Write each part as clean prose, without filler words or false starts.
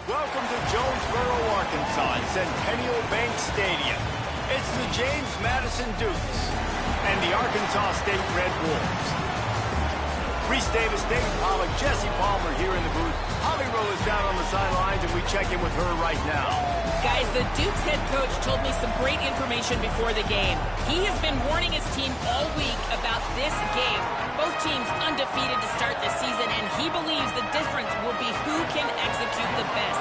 Welcome to Jonesboro, Arkansas, at Centennial Bank Stadium. It's the James Madison Dukes and the Arkansas State Red Wolves. Reese Davis, David Pollock, Jesse Palmer here in the booth. Holly Rowe is down on the sidelines, and we check in with her right now. Guys, the Dukes head coach told me some great information before the game. He has been warning his team all week about this game. Both teams undefeated to start the season, and he believes the difference will be who can execute the best.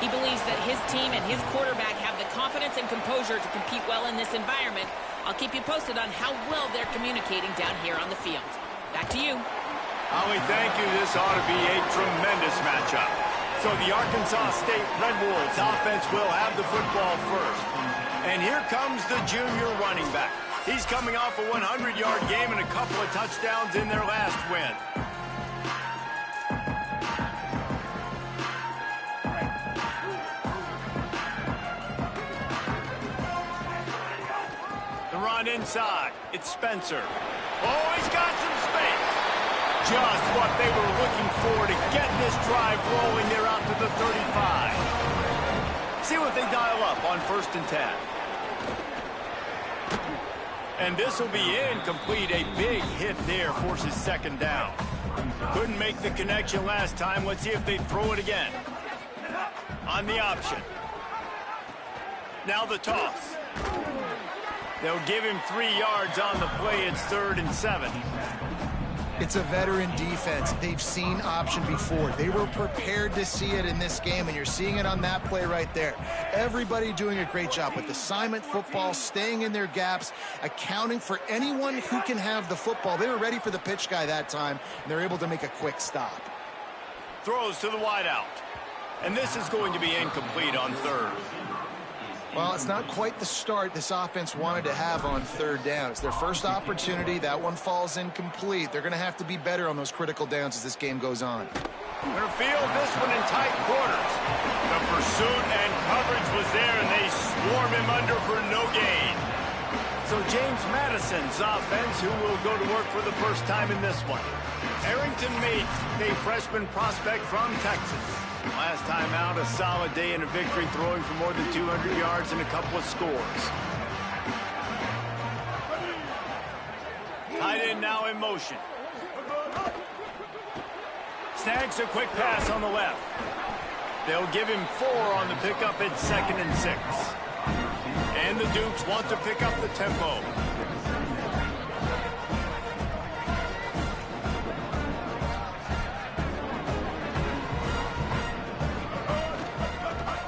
He believes that his team and his quarterback have the confidence and composure to compete well in this environment. I'll keep you posted on how well they're communicating down here on the field. Back to you. Holly, thank you. This ought to be a tremendous matchup. So the Arkansas State Red Wolves offense will have the football first. And here comes the junior running back. He's coming off a 100-yard game and a couple of touchdowns in their last win. The run inside. It's Spencer. Oh, he's got some space. Just what they were looking for to get this drive rolling. They're out to the 35. See what they dial up on 1st and 10. And this will be incomplete. A big hit there forces 2nd down. Couldn't make the connection last time. Let's see if they throw it again. On the option. Now the toss. They'll give him 3 yards on the play. It's 3rd and 7. It's a veteran defense. They've seen option before. They were prepared to see it in this game, and you're seeing it on that play right there. Everybody doing a great job with assignment football, staying in their gaps, accounting for anyone who can have the football. They were ready for the pitch guy that time, and they're able to make a quick stop. Throws to the wideout. And this is going to be incomplete on 3rd. Well, it's not quite the start this offense wanted to have on 3rd down. It's their first opportunity. That one falls incomplete. They're going to have to be better on those critical downs as this game goes on. They'll field this one in tight quarters. The pursuit and coverage was there, and they swarm him under for no gain. So James Madison's offense, who will go to work for the first time in this one. Arrington Mates, a freshman prospect from Texas. Last time out, a solid day in a victory, throwing for more than 200 yards and a couple of scores. Tight end now in motion. Snags a quick pass on the left. They'll give him 4 on the pickup at 2nd and 6. And the Dukes want to pick up the tempo.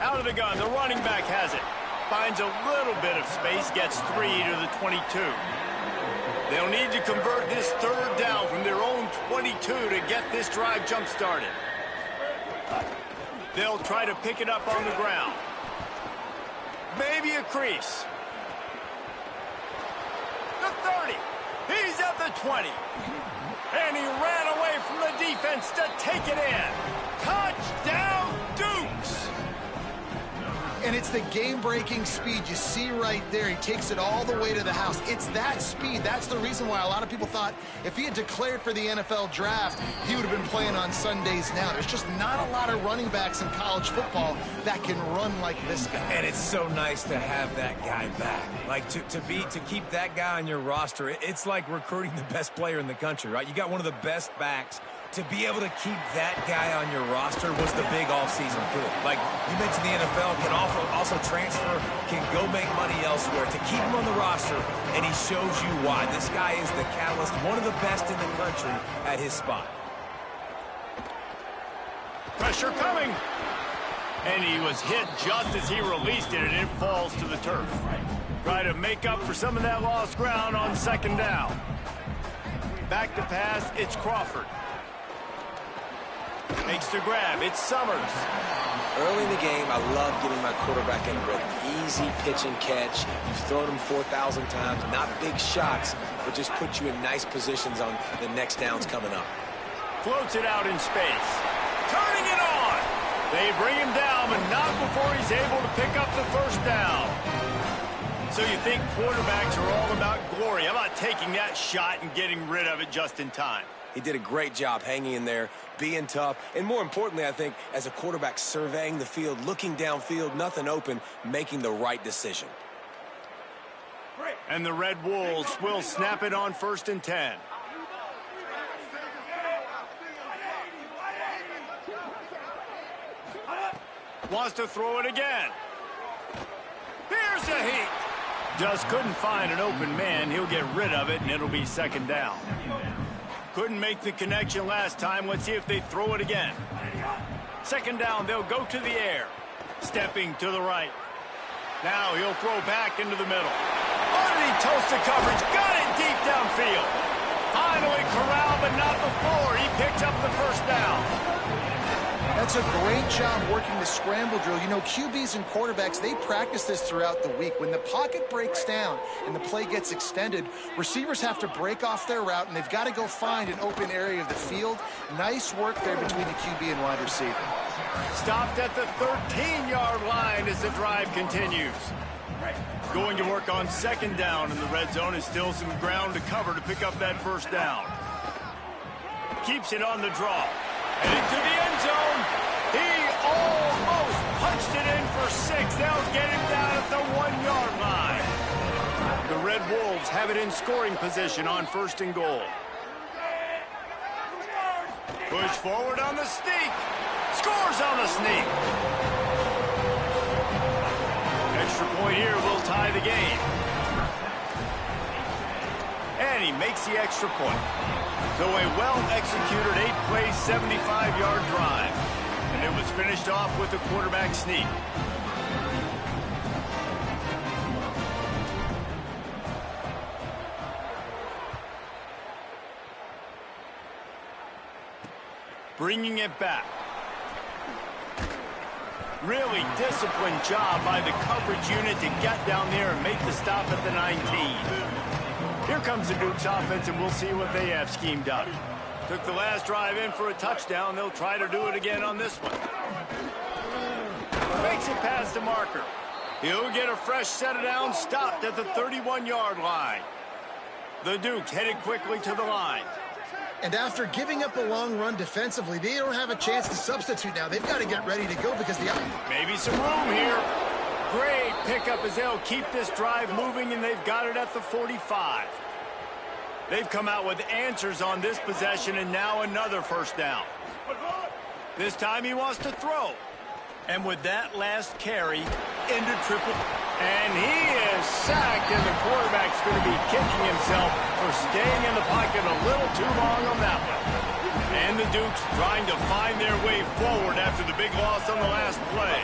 Out of the gun, the running back has it. Finds a little bit of space, gets 3 to the 22. They'll need to convert this 3rd down from their own 22 to get this drive jump-started. They'll try to pick it up on the ground. Maybe a crease. The 30. He's at the 20. And he ran away from the defense to take it in. Touchdown, Dukes! And it's the game-breaking speed you see right there. He takes it all the way to the house. It's that speed. That's the reason why a lot of people thought if he had declared for the NFL draft, he would have been playing on Sundays now. There's just not a lot of running backs in college football that can run like this guy. And it's so nice to have that guy back. Like, to keep that guy on your roster, it's like recruiting the best player in the country, right? You got one of the best backs. To be able to keep that guy on your roster was the big off-season coup. Like you mentioned, the NFL can also transfer, can go make money elsewhere. To keep him on the roster, and he shows you why. This guy is the catalyst, one of the best in the country at his spot. Pressure coming. And he was hit just as he released it, and it falls to the turf. Try to make up for some of that lost ground on 2nd down. Back to pass, it's Crawford. Makes the grab. It's Summers. Early in the game, I love getting my quarterback in a rhythm. Easy pitch and catch. You've thrown him 4,000 times. Not big shots, but just put you in nice positions on the next downs coming up. Floats it out in space. Turning it on. They bring him down, but not before he's able to pick up the 1st down. So you think quarterbacks are all about glory. How about taking that shot and getting rid of it just in time? He did a great job hanging in there, being tough, and more importantly, I think, as a quarterback, surveying the field, looking downfield, nothing open, making the right decision. And the Red Wolves will snap it on 1st and 10. Wants to throw it again. Here's a heat. Just couldn't find an open man. He'll get rid of it, and it'll be 2nd down. Couldn't make the connection last time. Let's see if they throw it again. 2nd down, they'll go to the air. Stepping to the right. Now he'll throw back into the middle. Underneath toasted coverage. Got it deep downfield. Finally corralled, but not before. He picks up the 1st down. That's a great job working the scramble drill. You know, QBs and quarterbacks, they practice this throughout the week. When the pocket breaks down and the play gets extended, receivers have to break off their route, and they've got to go find an open area of the field. Nice work there between the QB and wide receiver. Stopped at the 13-yard line as the drive continues. Going to work on 2nd down in the red zone. Is still some ground to cover to pick up that 1st down. Keeps it on the draw. And into the end zone. He almost punched it in for 6. They'll get him down at the 1-yard line. The Red Wolves have it in scoring position on 1st and goal. Push forward on the sneak. Scores on the sneak. Extra point here will tie the game. And he makes the extra point. So a well-executed 8-play, 75-yard drive. And it was finished off with a quarterback sneak. Bringing it back. Really disciplined job by the coverage unit to get down there and make the stop at the 19. Here comes the Dukes offense, and we'll see what they have schemed up. Took the last drive in for a touchdown. They'll try to do it again on this one. Makes it past the marker. He'll get a fresh set of downs, stopped at the 31-yard line. The Dukes headed quickly to the line. And after giving up a long run defensively, they don't have a chance to substitute now. They've got to get ready to go because the... Maybe some room here. Great pickup as they'll keep this drive moving, and they've got it at the 45. They've come out with answers on this possession, and now another 1st down. This time he wants to throw. And with that last carry, into triple. And he is sacked, and the quarterback's going to be kicking himself for staying in the pocket a little too long on that one. And the Dukes trying to find their way forward after the big loss on the last play.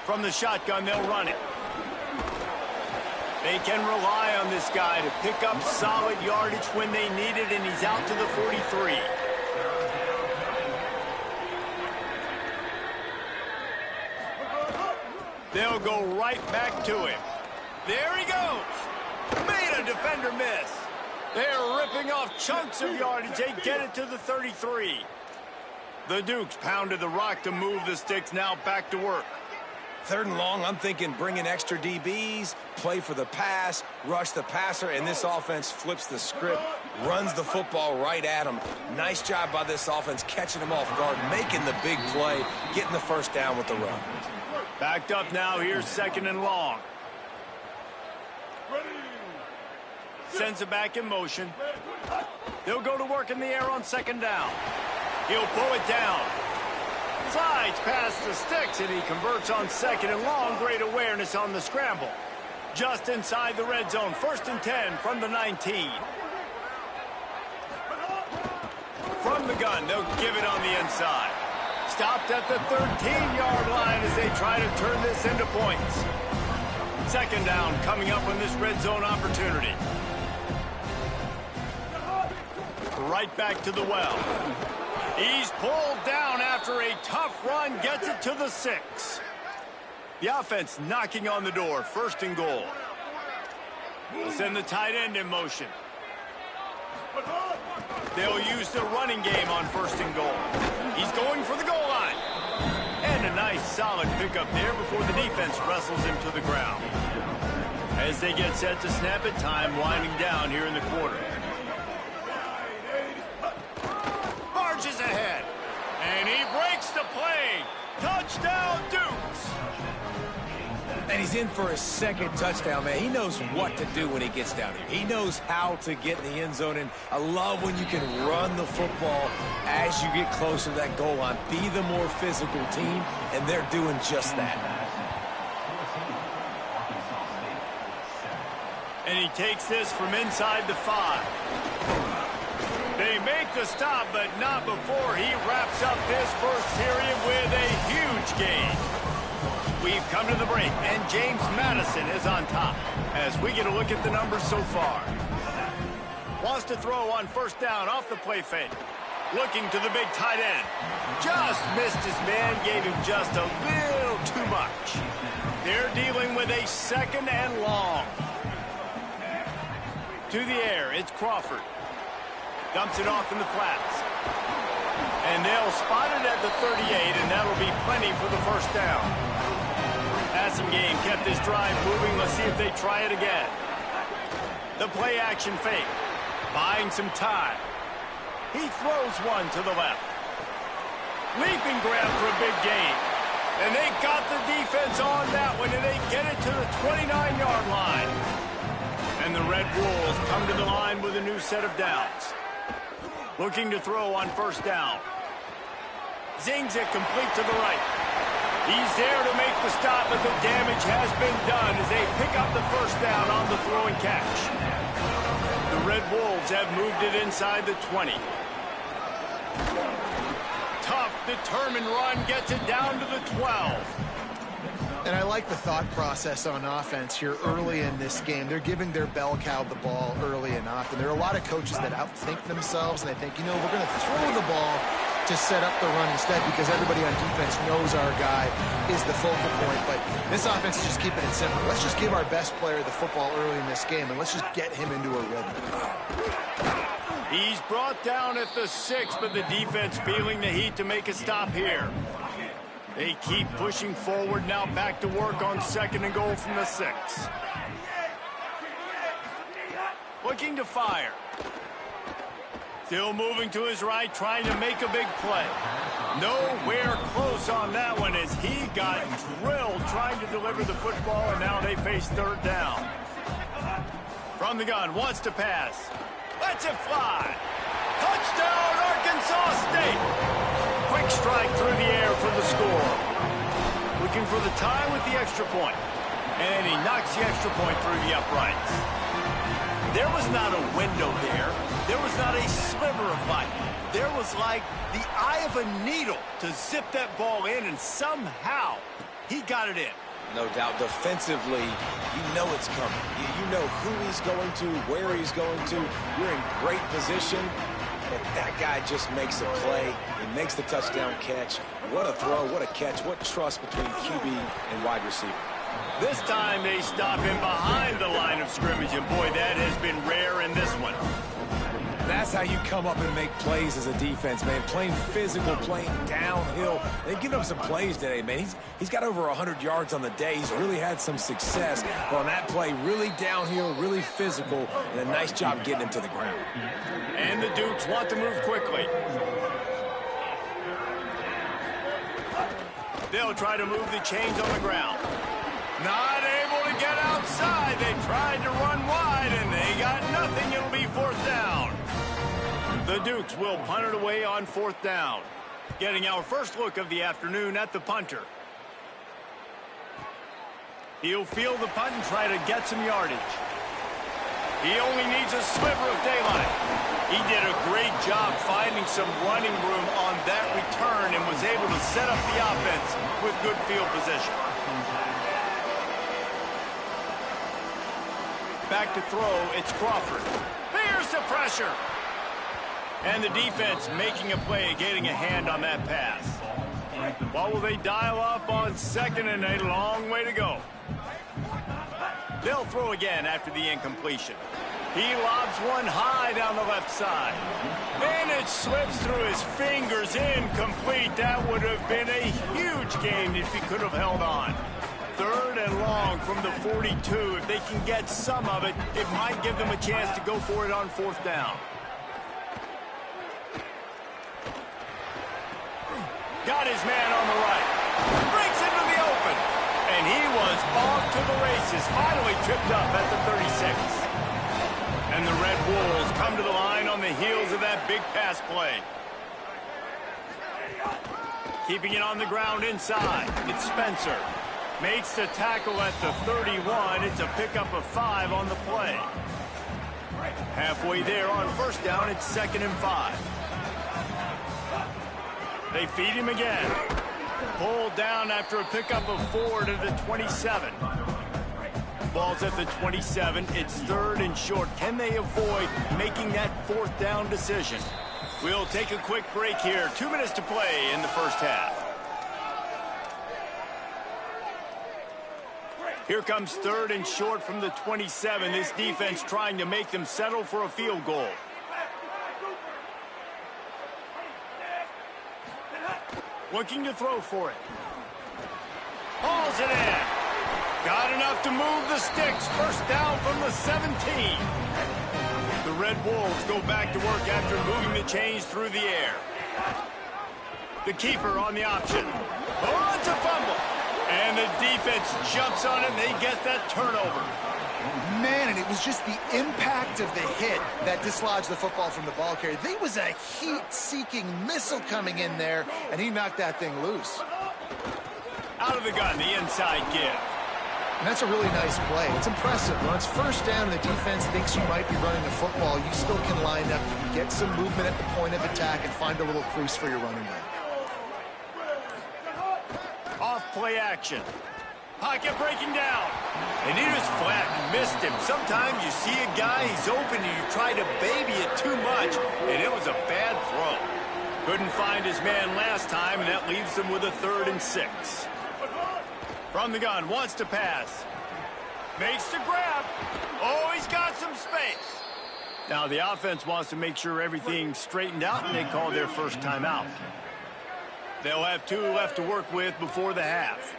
From the shotgun, they'll run it. They can rely on this guy to pick up solid yardage when they need it, and he's out to the 43. They'll go right back to him. There he goes. Made a defender miss. They're ripping off chunks of yardage. They get it to the 33. The Dukes pounded the rock to move the sticks. Now back to work. 3rd and long, I'm thinking bring in extra DBs, play for the pass, rush the passer, and this offense flips the script, runs the football right at him. Nice job by this offense catching him off guard, making the big play, getting the 1st down with the run. Backed up now. Here's 2nd and long. Sends it back in motion. They'll go to work in the air on 2nd down. He'll pull it down. Slides past the sticks, and he converts on 2nd and long. Great awareness on the scramble. Just inside the red zone. 1st and 10 from the 19. From the gun, they'll give it on the inside. Stopped at the 13-yard line as they try to turn this into points. 2nd down coming up on this red zone opportunity. Right back to the well. He's pulled down after a tough run, gets it to the 6. The offense knocking on the door, 1st and goal. They'll send the tight end in motion. They'll use the running game on 1st and goal. He's going for the goal line. And a nice solid pickup there before the defense wrestles him to the ground. As they get set to snap it, time winding down here in the quarter. play. Touchdown, Dukes. And he's in for his second touchdown, man. He knows what to do when he gets down here. He knows how to get in the end zone, and I love when you can run the football as you get closer to that goal line. Be the more physical team, and they're doing just that. And he takes this from inside the 5. They make the stop, but not before he wraps up this first period with a huge gain. We've come to the break, and James Madison is on top as we get a look at the numbers so far. Wants to throw on first down off the play fake. Looking to the big tight end. Just missed his man, gave him just a little too much. They're dealing with a second and long. To the air, it's Crawford. Dumps it off in the flats. And they'll spot it at the 38, and that'll be plenty for the first down. Passing game kept this drive moving. Let's see if they try it again. The play action fake. Buying some time. He throws one to the left. Leaping grab for a big gain. And they got the defense on that one, and they get it to the 29-yard line. And the Red Wolves come to the line with a new set of downs. Looking to throw on first down. Zings it complete to the right. He's there to make the stop, but the damage has been done as they pick up the first down on the throw and catch. The Red Wolves have moved it inside the 20. Tough, determined run gets it down to the 12. And I like the thought process on offense here early in this game. They're giving their bell cow the ball early enough. And there are a lot of coaches that outthink themselves, and they think, you know, we're going to throw the ball to set up the run instead because everybody on defense knows our guy is the focal point. But this offense is just keeping it simple. Let's just give our best player the football early in this game, and let's just get him into a rhythm. He's brought down at the 6, but the defense feeling the heat to make a stop here. They keep pushing forward, now back to work on second and goal from the 6. Looking to fire. Still moving to his right, trying to make a big play. Nowhere close on that one as he got drilled trying to deliver the football, and now they face third down. From the gun, wants to pass. Lets it fly. Touchdown, Arkansas State. Quick strike through the air for the score. Looking for the tie with the extra point. And he knocks the extra point through the uprights. There was not a window there. There was not a sliver of light. There was like the eye of a needle to zip that ball in, and somehow he got it in. No doubt. Defensively, you know it's coming. You know who he's going to, where he's going to. You're in great position. But that guy just makes a play. He makes the touchdown catch. What a throw, what a catch, what trust between QB and wide receiver. This time they stop him behind the line of scrimmage, and boy, that has been rare in this one. That's how you come up and make plays as a defense, man. Playing physical, playing downhill. They've given up some plays today, man. He's got over 100 yards on the day. He's really had some success. But on that play, really downhill, really physical, and a nice job getting him to the ground. And the Dukes want to move quickly. They'll try to move the chains on the ground. Not able to get outside. They tried to run wide, and they got nothing. It'll be fourth down. The Dukes will punt it away on fourth down. Getting our first look of the afternoon at the punter. He'll field the punt and try to get some yardage. He only needs a sliver of daylight. He did a great job finding some running room on that return and was able to set up the offense with good field position. Back to throw, it's Crawford. Here's the pressure. And the defense making a play, getting a hand on that pass. What will they dial up on second, and a long way to go? They'll throw again after the incompletion. He lobs one high down the left side. And it slips through his fingers, incomplete. That would have been a huge gain if he could have held on. Third and long from the 42. If they can get some of it, it might give them a chance to go for it on fourth down. Got his man on the right. Breaks into the open. And he was off to the races. Finally tripped up at the 36. And the Red Wolves come to the line on the heels of that big pass play. Keeping it on the ground inside. It's Spencer. Makes the tackle at the 31. It's a pickup of 5 on the play. Halfway there on first down, it's 2nd and 5. They feed him again. Pulled down after a pickup of 4 to the 27. Ball's at the 27. It's 3rd and short. Can they avoid making that 4th down decision? We'll take a quick break here. 2 minutes to play in the first half. Here comes 3rd and short from the 27. This defense trying to make them settle for a field goal. Looking to throw for it. Hauls it in. Got enough to move the sticks. First down from the 17. The Red Wolves go back to work after moving the chains through the air. The keeper on the option. Oh, it's a fumble. And the defense jumps on it, and they get that turnover. Man, and it was just the impact of the hit that dislodged the football from the ball carrier. There was a heat-seeking missile coming in there, and he knocked that thing loose. Out of the gun, the inside give. And that's a really nice play. It's impressive. When it's first down and the defense thinks you might be running the football, you still can line up, get some movement at the point of attack, and find a little crease for your running back. Off play action. Pocket breaking down. And he just flat missed him. Sometimes you see a guy, he's open, and you try to baby it too much, and it was a bad throw. Couldn't find his man last time, and that leaves him with a 3rd and 6. From the gun, wants to pass. Makes the grab. Oh, he's got some space. Now the offense wants to make sure everything's straightened out, and they call their first timeout. They'll have 2 left to work with before the half.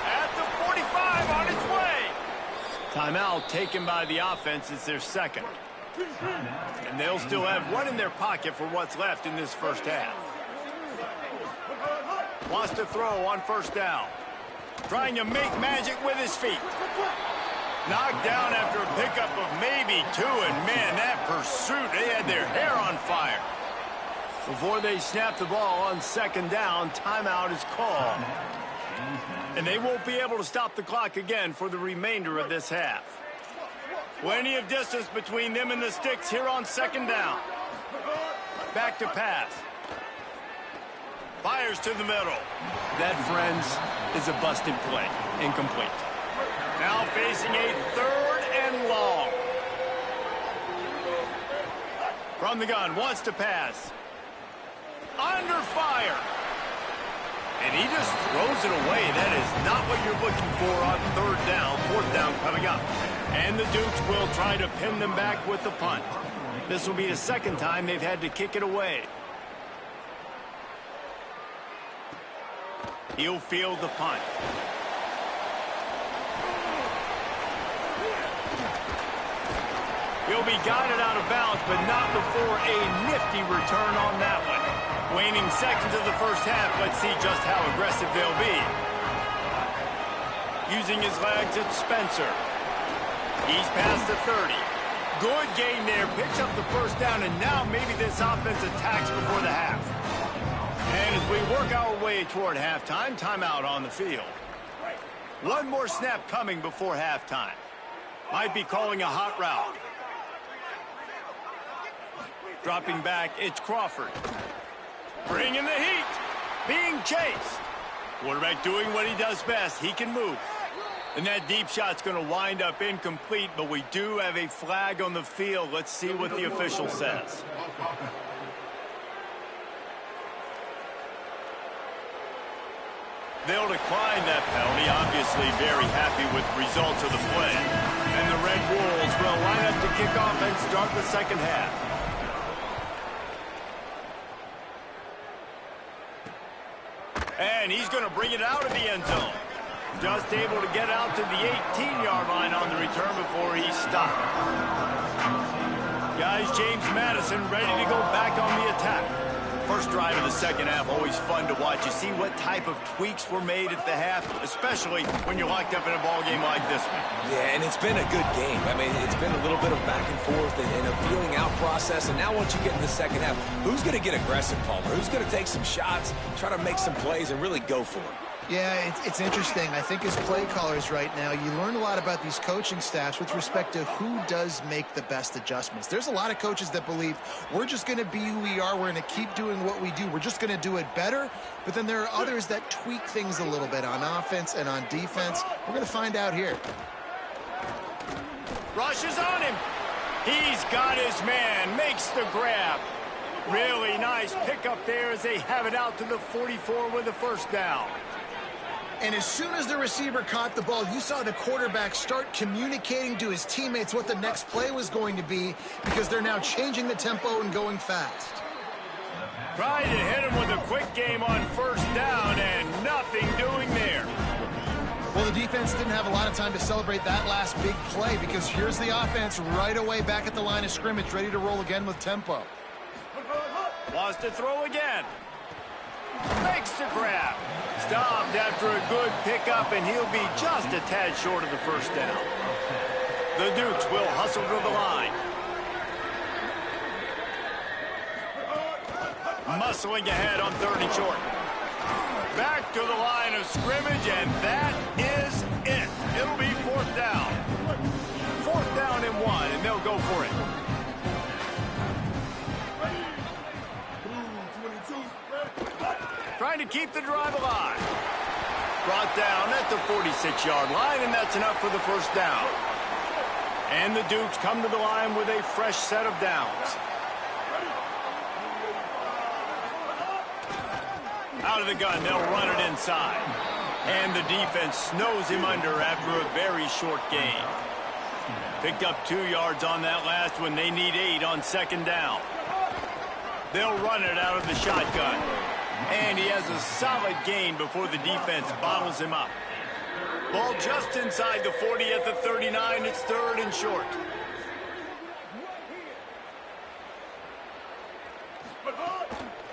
At the 45 on its way. Timeout taken by the offense. It's their 2nd. And they'll still have 1 in their pocket for what's left in this first half. Wants to throw on first down. Trying to make magic with his feet. Knocked down after a pickup of maybe 2, and man, that pursuit, they had their hair on fire. Before they snap the ball on 2nd down, timeout is called. And they won't be able to stop the clock again for the remainder of this half. Plenty of distance between them and the sticks here on 2nd down. Back to pass. Fires to the middle. That, friends, is a busted play. Incomplete. Now facing a 3rd and long. From the gun, wants to pass. Under fire. And he just throws it away. That is not what you're looking for on 3rd down. 4th down coming up. And the Dukes will try to pin them back with the punt. This will be the 2nd time they've had to kick it away. He'll field the punt. He'll be guided out of bounds, but not before a nifty return on that one. Waning seconds of the first half, let's see just how aggressive they'll be. Using his legs, it's Spencer. He's past the 30. Good gain there, picks up the first down, and now maybe this offense attacks before the half. And as we work our way toward halftime, timeout on the field. 1 more snap coming before halftime. Might be calling a hot route. Dropping back, it's Crawford. Bringing the heat. Being chased. Quarterback doing what he does best. He can move. And that deep shot's going to wind up incomplete, but we do have a flag on the field. Let's see what the official says. They'll decline that penalty, obviously very happy with the results of the play. And the Red Wolves will line up to kick off and start the 2nd half. And he's going to bring it out of the end zone. Just able to get out to the 18-yard line on the return before he's stopped. Guys, James Madison ready to go back on the attack. First drive of the second half, always fun to watch. You see what type of tweaks were made at the half, especially when you're locked up in a ball game like this one. Yeah, and it's been a good game. I mean, it's been a little bit of back and forth and a feeling out process. And now once you get in the second half, who's going to get aggressive, Palmer? Who's going to take some shots, try to make some plays, and really go for it? Yeah, it's interesting. I think as play callers right now, you learn a lot about these coaching staffs with respect to who does make the best adjustments. There's a lot of coaches that believe we're just going to be who we are. We're going to keep doing what we do. We're just going to do it better. But then there are others that tweak things a little bit on offense and on defense. We're going to find out here. Rushes on him. He's got his man. Makes the grab. Really nice pickup there as they have it out to the 44 with the first down. And as soon as the receiver caught the ball, you saw the quarterback start communicating to his teammates what the next play was going to be because they're now changing the tempo and going fast. Tried to hit him with a quick game on first down and nothing doing there. Well, the defense didn't have a lot of time to celebrate that last big play because here's the offense right away back at the line of scrimmage, ready to roll again with tempo. Wants to throw again. Makes the grab. Stopped after a good pickup, and he'll be just a tad short of the first down. The Dukes will hustle to the line. Muscling ahead on 3rd and short. Back to the line of scrimmage, and that is it. It'll be 4th down. 4th down and 1, and they'll go for it. Trying to keep the drive alive. Brought down at the 46-yard line, and that's enough for the first down. And the Dukes come to the line with a fresh set of downs. Out of the gun, they'll run it inside. And the defense snows him under after a very short gain. Picked up 2 yards on that last one. They need 8 on 2nd down. They'll run it out of the shotgun. And he has a solid gain before the defense bottles him up. Ball just inside the 40 at the 39. It's 3rd and short.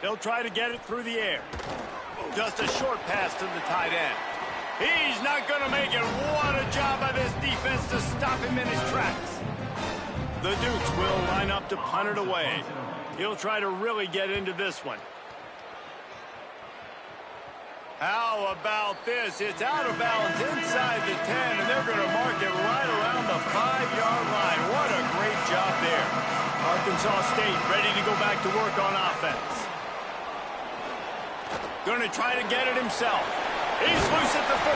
They'll try to get it through the air. Just a short pass to the tight end. He's not going to make it. What a job by this defense to stop him in his tracks. The Dukes will line up to punt it away. He'll try to really get into this one. How about this? It's out of bounds inside the 10, and they're going to mark it right around the 5-yard line. What a great job there. Arkansas State ready to go back to work on offense. Going to try to get it himself. He's loose at the 15.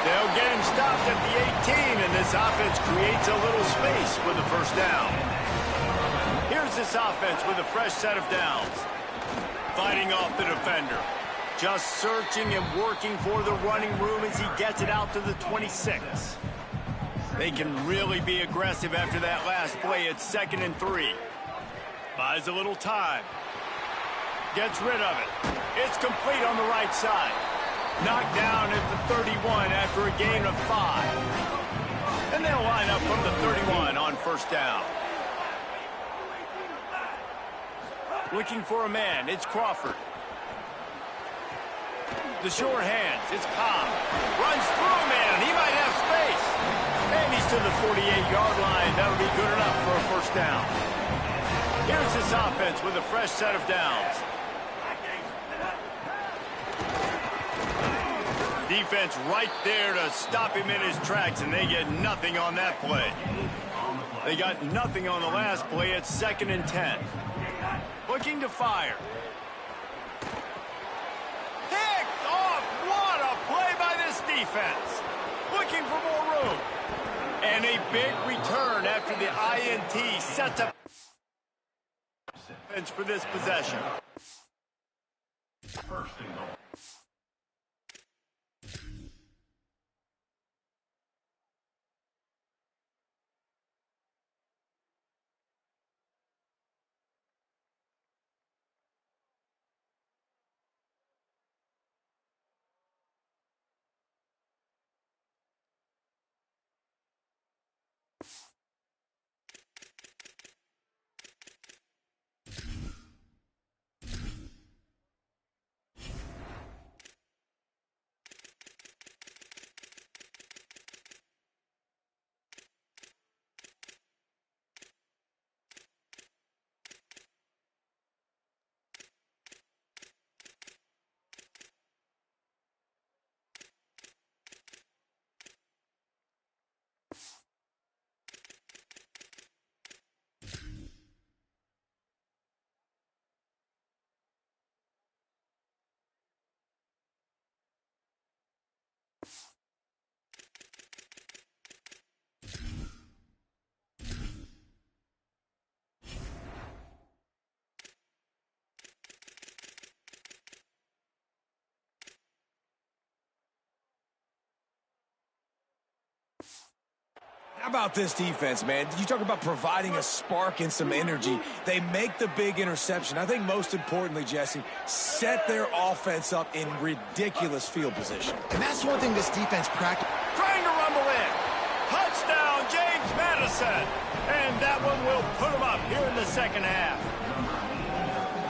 They'll get him stopped at the 18, and this offense creates a little space with the first down. Here's this offense with a fresh set of downs. Fighting off the defender. Just searching and working for the running room as he gets it out to the 26. They can really be aggressive after that last play. It's 2nd and 3. Buys a little time. Gets rid of it. It's complete on the right side. Knocked down at the 31 after a gain of 5. And they'll line up from the 31 on first down. Looking for a man. It's Crawford. The short hands. It's Cobb. Runs through a man. He might have space. And he's to the 48-yard line. That'll be good enough for a first down. Here's this offense with a fresh set of downs. Defense right there to stop him in his tracks, and they get nothing on that play. They got nothing on the last play. It's 2nd and 10. Looking to fire. Picked off. What a play by this defense. Looking for more room. And a big return after the INT sets up for this possession. First and goal. about this defense, man? You talk about providing a spark and some energy. They make the big interception. I think most importantly, Jesse, set their offense up in ridiculous field position. And that's one thing this defense practices. Trying to rumble in. Touchdown, James Madison. And that one will put him up here in the second half.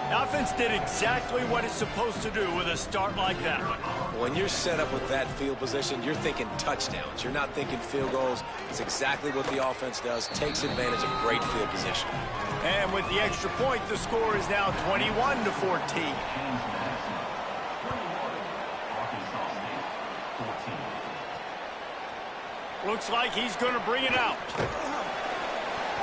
The offense did exactly what it's supposed to do with a start like that one. When you're set up with that field position, you're thinking touchdowns. You're not thinking field goals. It's exactly what the offense does. Takes advantage of great field position. And with the extra point, the score is now 21-14. Looks like he's going to bring it out.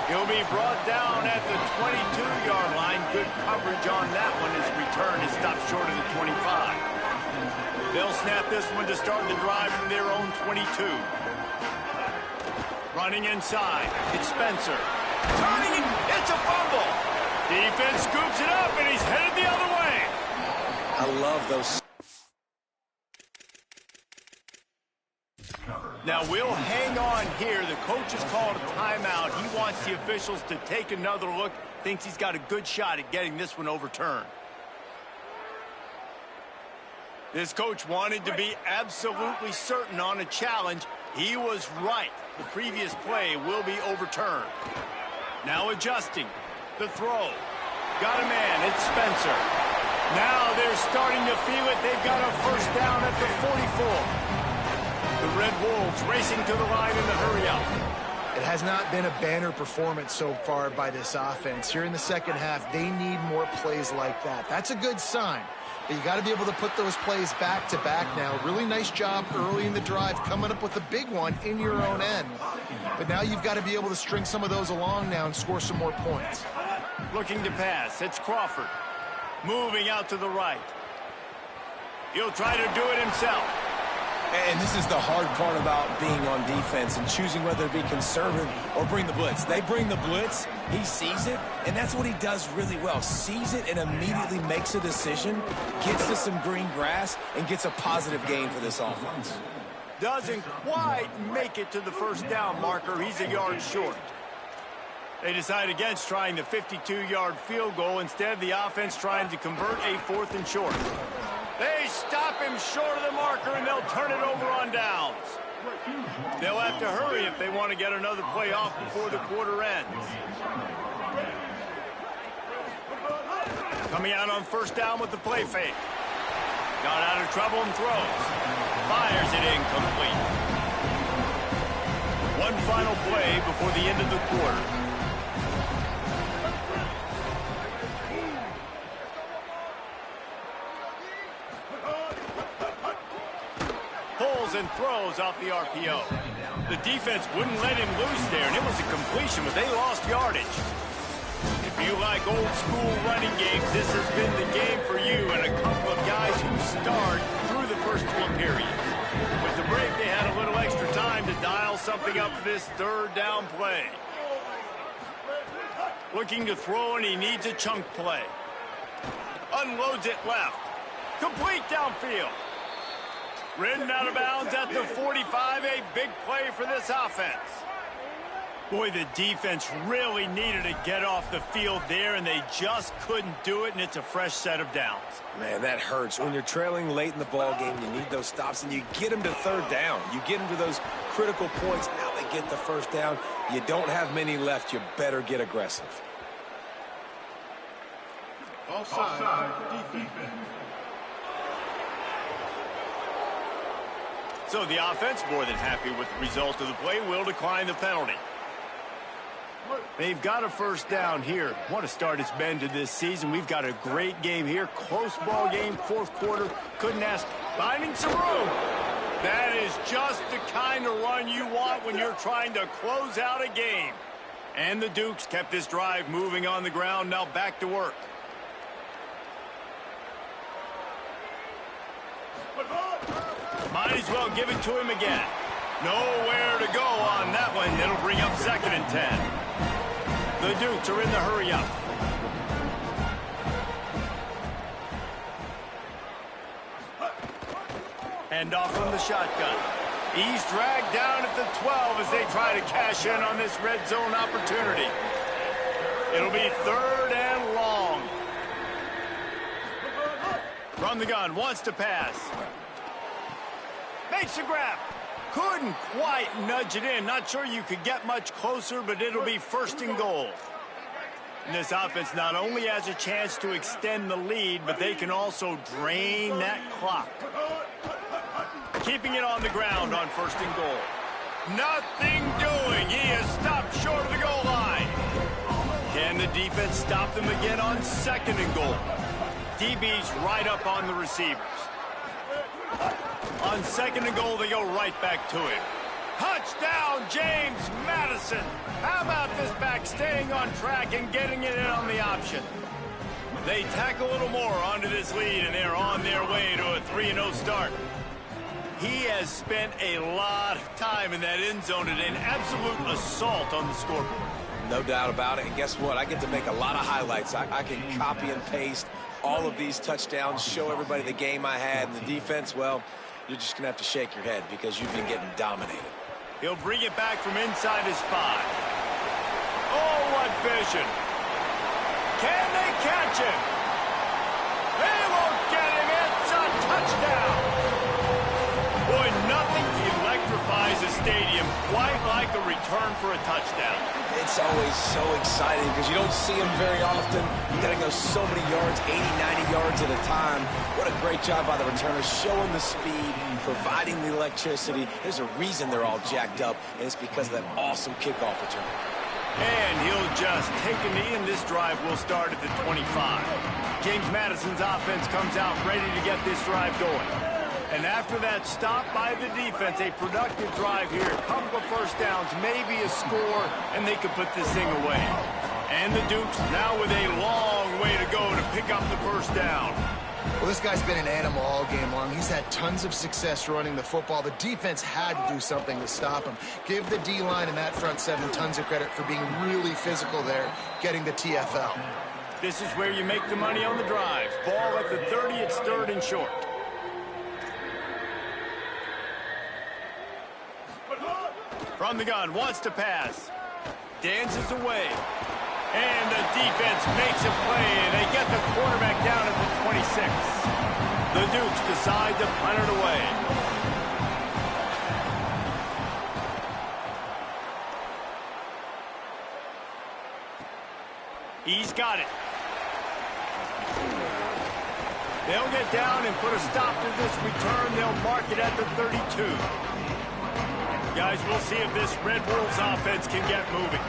He'll be brought down at the 22-yard line. Good coverage on that one. His return is stopped short of the 25. They'll snap this one to start the drive from their own 22. Running inside. It's Spencer. Turning it. It's a fumble. Defense scoops it up, and he's headed the other way. I love those. Now, we'll hang on here. The coach has called a timeout. He wants the officials to take another look. Thinks he's got a good shot at getting this one overturned. This coach wanted to be absolutely certain on a challenge. He was right. The previous play will be overturned. Now adjusting. The throw. Got a man. It's Spencer. Now they're starting to feel it. They've got a first down at the 44. The Red Wolves racing to the line in the hurry-up. It has not been a banner performance so far by this offense. Here in the second half, they need more plays like that. That's a good sign. But you got to be able to put those plays back-to-back now. Really nice job early in the drive coming up with a big one in your own end. But now you've got to be able to string some of those along now and score some more points. Looking to pass. It's Crawford. Moving out to the right. He'll try to do it himself. And this is the hard part about being on defense and choosing whether to be conservative or bring the blitz. They bring the blitz, he sees it, and that's what he does really well. Sees it and immediately makes a decision, gets to some green grass, and gets a positive gain for this offense. Doesn't quite make it to the first down marker. He's a yard short. They decide against trying the 52-yard field goal. Instead, the offense trying to convert a 4th and short. They stop him short of the marker, and they'll turn it over on downs. They'll have to hurry if they want to get another play off before the quarter ends. Coming out on first down with the play fake. Got out of trouble and throws. Fires it incomplete. One final play before the end of the quarter. And throws off the RPO. The defense wouldn't let him loose there, and it was a completion, but they lost yardage. If you like old school running games, this has been the game for you and a couple of guys who starred through the first 3 periods. With the break, they had a little extra time to dial something up for this third down play. Looking to throw, and he needs a chunk play. Unloads it left. Complete downfield. Ridden out of bounds at the 45, a big play for this offense. Boy, the defense really needed to get off the field there, and they just couldn't do it, and it's a fresh set of downs. Man, that hurts. When you're trailing late in the ball game, you need those stops, and you get them to third down. You get them to those critical points. Now they get the first down. You don't have many left. You better get aggressive. Offside, defense. So the offense, more than happy with the result of the play, will decline the penalty. They've got a first down here. What a start it's been to this season. We've got a great game here. Close ball game, 4th quarter. Couldn't ask. Finding some room. That is just the kind of run you want when you're trying to close out a game. And the Dukes kept this drive moving on the ground. Now back to work. Might as well give it to him again. Nowhere to go on that one. It'll bring up 2nd and 10. The Dukes are in the hurry-up. Hand off from the shotgun. He's dragged down at the 12 as they try to cash in on this red zone opportunity. It'll be 3rd and long. From the gun, wants to pass. Makes a grab. Couldn't quite nudge it in. Not sure you could get much closer, but it'll be 1st and goal. And this offense not only has a chance to extend the lead, but they can also drain that clock. Keeping it on the ground on 1st and goal. Nothing doing. He is stopped short of the goal line. Can the defense stop them again on 2nd and goal? DB's right up on the receivers. On 2nd and goal, they go right back to him. Touchdown, James Madison. How about this back staying on track and getting it in on the option? They tack a little more onto this lead, and they're on their way to a 3-0 start. He has spent a lot of time in that end zone today, an absolute assault on the scoreboard. No doubt about it. And guess what? I get to make a lot of highlights. I can copy and paste all of these touchdowns, show everybody the game I had. And the defense, well, you're just going to have to shake your head because you've been getting dominated. He'll bring it back from inside his 5. Oh, what vision. Can they catch him? They won't get him. It's a touchdown. Boy, nothing electrifies a stadium quite like a return for a touchdown. It's always so exciting because you don't see them very often. You got to go so many yards, 80, 90 yards at a time. What a great job by the returners, showing the speed, providing the electricity. There's a reason they're all jacked up, and it's because of that awesome kickoff return. And he'll just take a knee, and this drive will start at the 25. James Madison's offense comes out ready to get this drive going. And after that stop by the defense, a productive drive here. A couple of 1st downs, maybe a score, and they could put this thing away. And the Dukes now with a long way to go to pick up the 1st down. Well, this guy's been an animal all game long. He's had tons of success running the football. The defense had to do something to stop him. Give the D-line and that front 7 tons of credit for being really physical there, getting the TFL. This is where you make the money on the drive. Ball at the 30, it's 3rd and short. From the gun, wants to pass. Dances away. And the defense makes a play, and they get the quarterback down at the 26. The Dukes decide to punt it away. He's got it. They'll get down and put a stop to this return. They'll mark it at the 32. Guys, we'll see if this Red Wolves offense can get moving.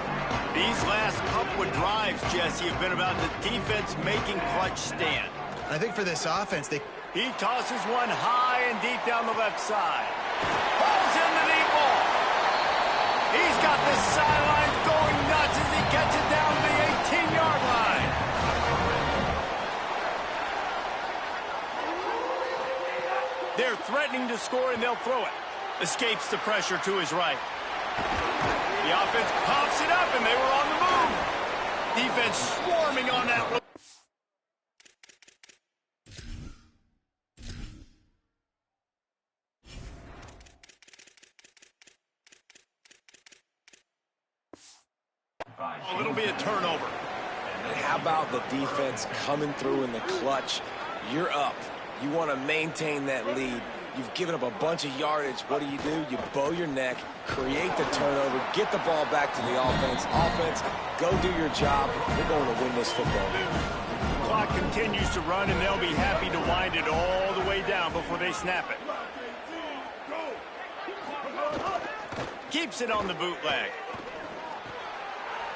These last couple of drives, Jesse, have been about the defense making clutch stand. I think for this offense, He tosses one high and deep down the left side. Falls in the deep ball. He's got the sideline going nuts as he gets it down to the 18-yard line. They're threatening to score, and they'll throw it. Escapes the pressure to his right. The offense pops it up, and they were on the move. Defense swarming on that. Oh, it'll be a turnover. And how about the defense coming through in the clutch? You're up. You want to maintain that lead. You've given up a bunch of yardage. What do? You bow your neck, create the turnover, get the ball back to the offense. Offense, go do your job. We're going to win this football game. The clock continues to run, and they'll be happy to wind it all the way down before they snap it. Keeps it on the bootleg.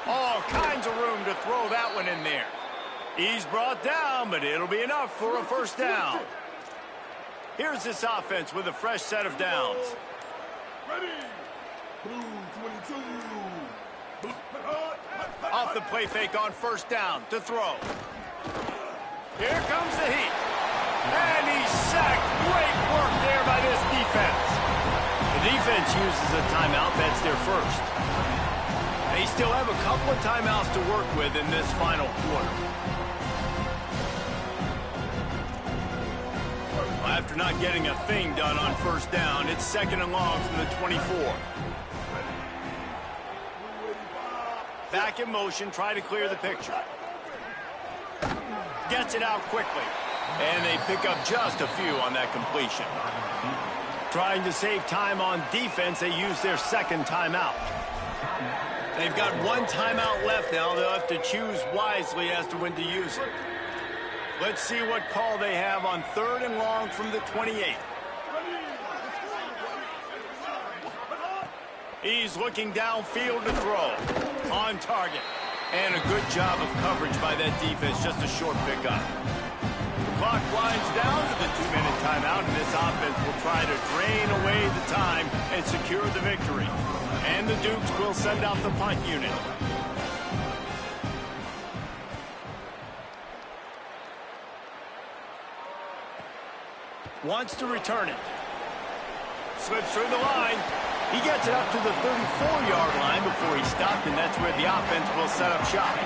All kinds of room to throw that one in there. He's brought down, but it'll be enough for a first down. Here's this offense with a fresh set of downs. Ready. Blue 22. Off the play fake on first down to throw. Here comes the heat. And he's sacked. Great work there by this defense. The defense uses a timeout. That's their first. They still have a couple of timeouts to work with in this final quarter. after not getting a thing done on first down. It's 2nd and long from the 24. Back in motion, try to clear the picture. Gets it out quickly. And they pick up just a few on that completion. Trying to save time on defense, they use their 2nd timeout. They've got 1 timeout left now. They'll have to choose wisely as to when to use it. Let's see what call they have on 3rd and long from the 28. He's looking downfield to throw. On target. And a good job of coverage by that defense. Just a short pickup. The clock winds down to the 2-minute timeout, and this offense will try to drain away the time and secure the victory. And the Dukes will send out the punt unit. Wants to return it. Slips through the line. He gets it up to the 34-yard line before he stopped, and that's where the offense will set up shop.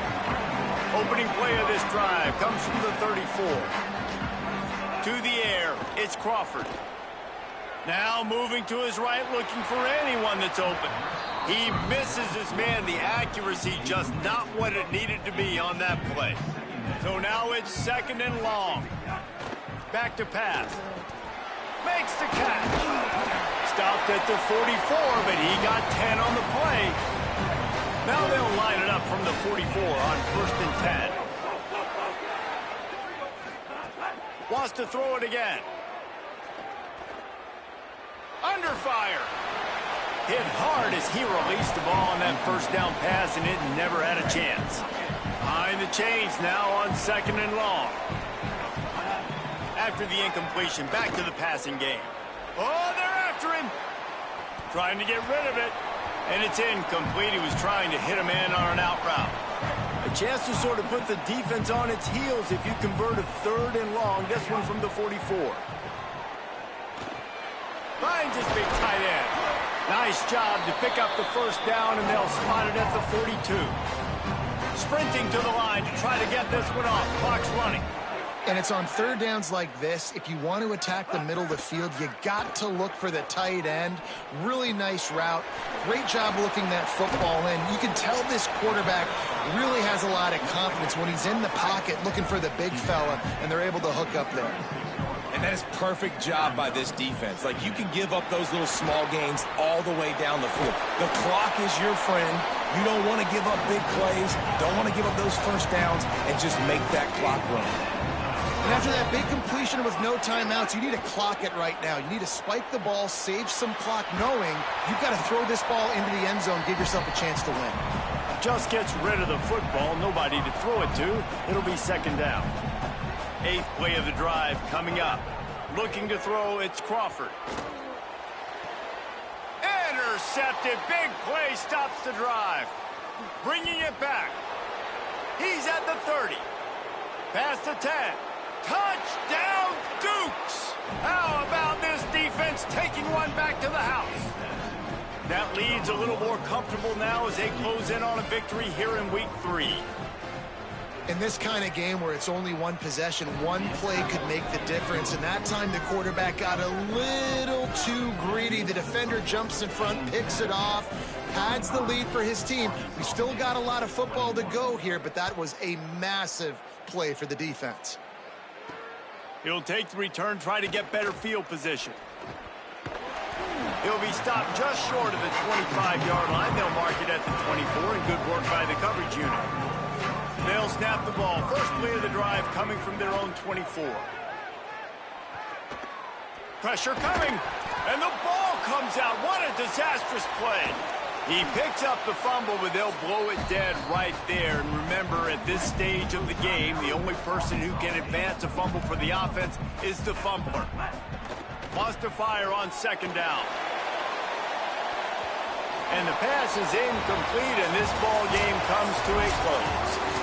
Opening play of this drive comes from the 34. To the air, it's Crawford. Now moving to his right, looking for anyone that's open. He misses his man. The accuracy just not what it needed to be on that play. So now it's 2nd and long. Back to pass. Makes the catch. Stopped at the 44, but he got 10 on the play. Now they'll line it up from the 44 on 1st and 10. Wants to throw it again. Under fire. Hit hard as he released the ball on that first down pass, and it never had a chance. Behind the chains now on 2nd and long. After the incompletion, back to the passing game. Oh, they're after him. Trying to get rid of it. And it's incomplete. He was trying to hit a man on an out route. A chance to sort of put the defense on its heels if you convert a 3rd and long. This one from the 44. Finds his big tight end. Nice job to pick up the first down, and they'll spot it at the 42. Sprinting to the line to try to get this one off. Clock's running. And it's on 3rd downs like this. If you want to attack the middle of the field, you got to look for the tight end. Really nice route. Great job looking that football in. You can tell this quarterback really has a lot of confidence when he's in the pocket looking for the big fella, and they're able to hook up there. And that is perfect job by this defense. Like, you can give up those little small gains all the way down the field. The clock is your friend. You don't want to give up big plays. Don't want to give up those first downs, and just make that clock run. And after that big completion with no timeouts, you need to clock it right now. You need to spike the ball, save some clock, knowing you've got to throw this ball into the end zone, give yourself a chance to win. Just gets rid of the football. Nobody to throw it to. It'll be 2nd down. 8th play of the drive coming up. Looking to throw, it's Crawford. Intercepted. Big play stops the drive. Bringing it back. He's at the 30. Past the 10. Touchdown, Dukes! How about this defense taking one back to the house? That lead's a little more comfortable now as they close in on a victory here in Week 3. In this kind of game where it's only one possession, one play could make the difference. And that time the quarterback got a little too greedy. The defender jumps in front, picks it off, pads the lead for his team. We still got a lot of football to go here, but that was a massive play for the defense. He'll take the return, try to get better field position. He'll be stopped just short of the 25-yard line. They'll mark it at the 24, and good work by the coverage unit. They'll snap the ball. First play of the drive coming from their own 24. Pressure coming, and the ball comes out. What a disastrous play. He picks up the fumble, but they'll blow it dead right there. And remember, at this stage of the game, the only person who can advance a fumble for the offense is the fumbler. Wants to fire on 2nd down. And the pass is incomplete, and this ball game comes to a close.